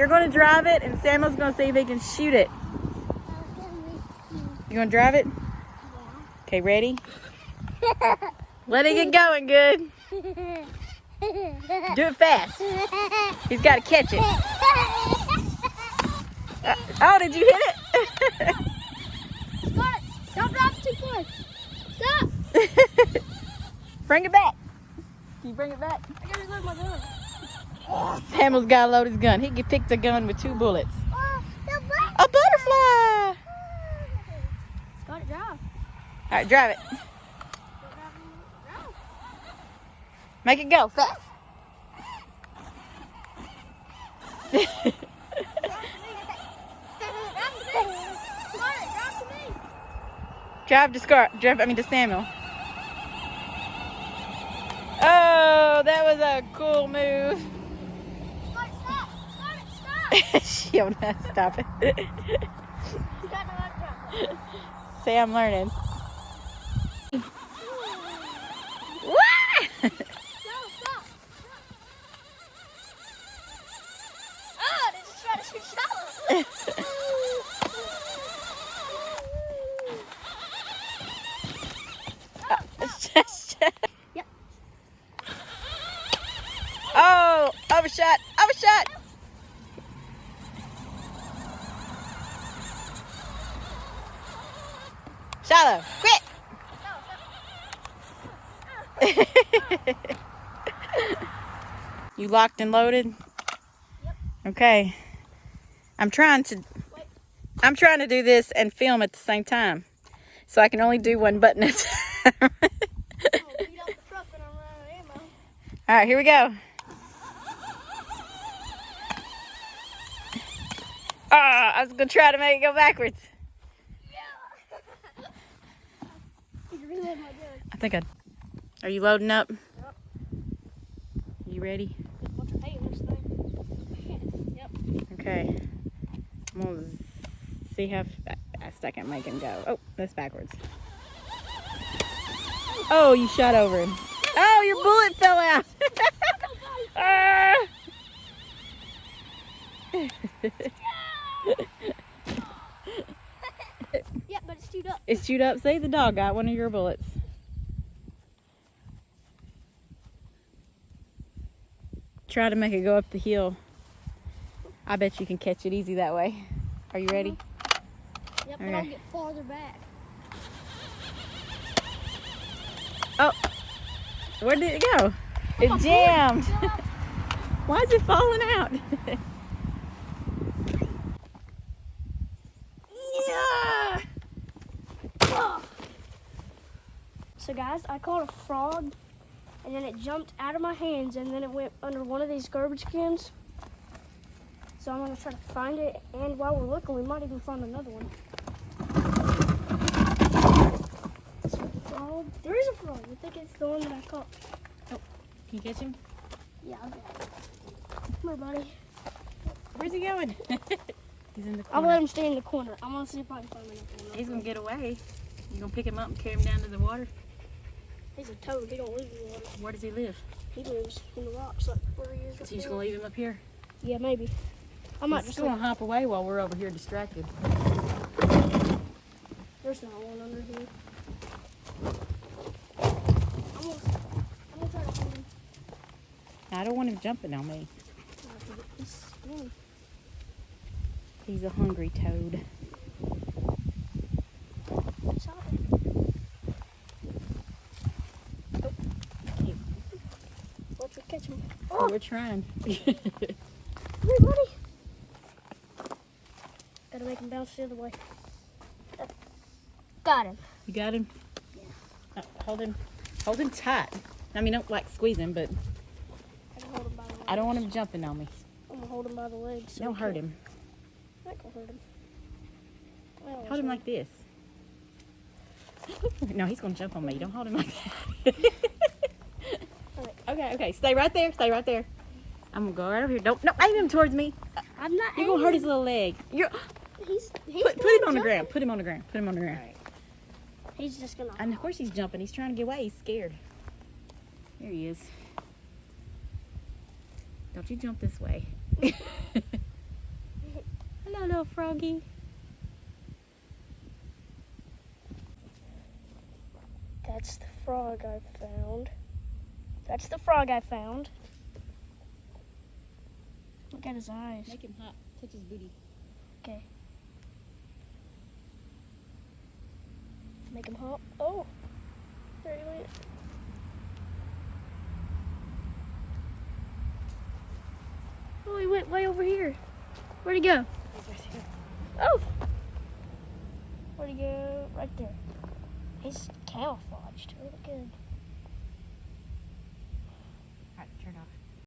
You're going to drive it, and Samuel's going to see if he can shoot it. You going to drive it? Yeah. Okay, ready? Let it get going good. Do it fast. He's got to catch it. Oh, did you hit it? Stop! Don't drop it too close. Stop! Bring it back. Can you bring it back? I gotta load my gun. Samuel's got to load his gun. He can pick the gun with 2 bullets. A butterfly! Got it drive. Alright, drive it. Make it go fast. Drive to Samuel. Oh, that was a cool move. Stop! She don't know how to stop it. You got no other drop. Say I'm learning. Stop! Oh, they just try to shoot shallow. Yep. Oh, overshot. Shallow, quick. You locked and loaded? Yep. Okay. I'm trying to do this and film at the same time. So I can only do one button at a time. All right, here we go. I was gonna try to make it go backwards. I think are you loading up? Yep. You ready? What's your name, this thing? Yep. Okay. I'm gonna see how fast I can make him go. Oh, that's backwards. Oh, you shot over him. Oh, your bullet fell out. Yeah, but it's chewed up. It's chewed up. Say the dog got one of your bullets. Try to make it go up the hill. I bet you can catch it easy that way. Are you ready? Yep, Okay. but I'll get farther back. Oh, where did it go? It jammed. Why is it falling out? Yeah. Oh. So guys, I caught a frog and then it jumped out of my hands and then it went under one of these garbage cans. So I'm gonna try to find it, and while we're looking, we might even find another one. Frog. There is a frog. I think it's the one that I caught. Oh, can you catch him? Yeah, I'll get it. Come here, buddy. Where's he going? He's in the corner. I'll let him stay in the corner. I'm gonna see if I can find him. He's gonna get away. You gonna pick him up and carry him down to the water? He's a toad. He don't live in the water. Where does he live? He lives in the rocks, like where he is. So you just gonna leave him up here? Yeah, maybe. I might He's just just gonna hop away while we're over here distracted. There's not one under here. I'm gonna try to find him. I don't want him jumping on me. I have to get this spoon. He's a hungry toad. Shot him. Oh. Okay. Let's catch him. Oh, we're trying. Come here, buddy. Gotta make him bounce the other way. Got him. You got him? Yeah. Hold him tight. I mean, don't like squeeze him, but I can hold him by the legs. I don't want him jumping on me. I'm gonna hold him by the legs. So Don't hurt him. I can hurt him. Well, Hold him like this. No, he's gonna jump on me. Don't hold him like that. Okay. Stay right there. I'm gonna go right over here. Don't aim him towards me. I'm not. You're gonna hurt his little leg. He's Put him on the jumping. ground. Put him on the ground. Right. He's just gonna. And of course he's jumping. He's trying to get away. He's scared. There he is. Don't you jump this way. little froggy. That's the frog I found. That's the frog I found. Look at his eyes. Make him hop. Touch his booty. Okay. Make him hop. Oh, there he went. Oh, he went way over here. Where'd he go? Oh! Where'd he go? Right there. He's camouflaged. Really good. Alright, turn off.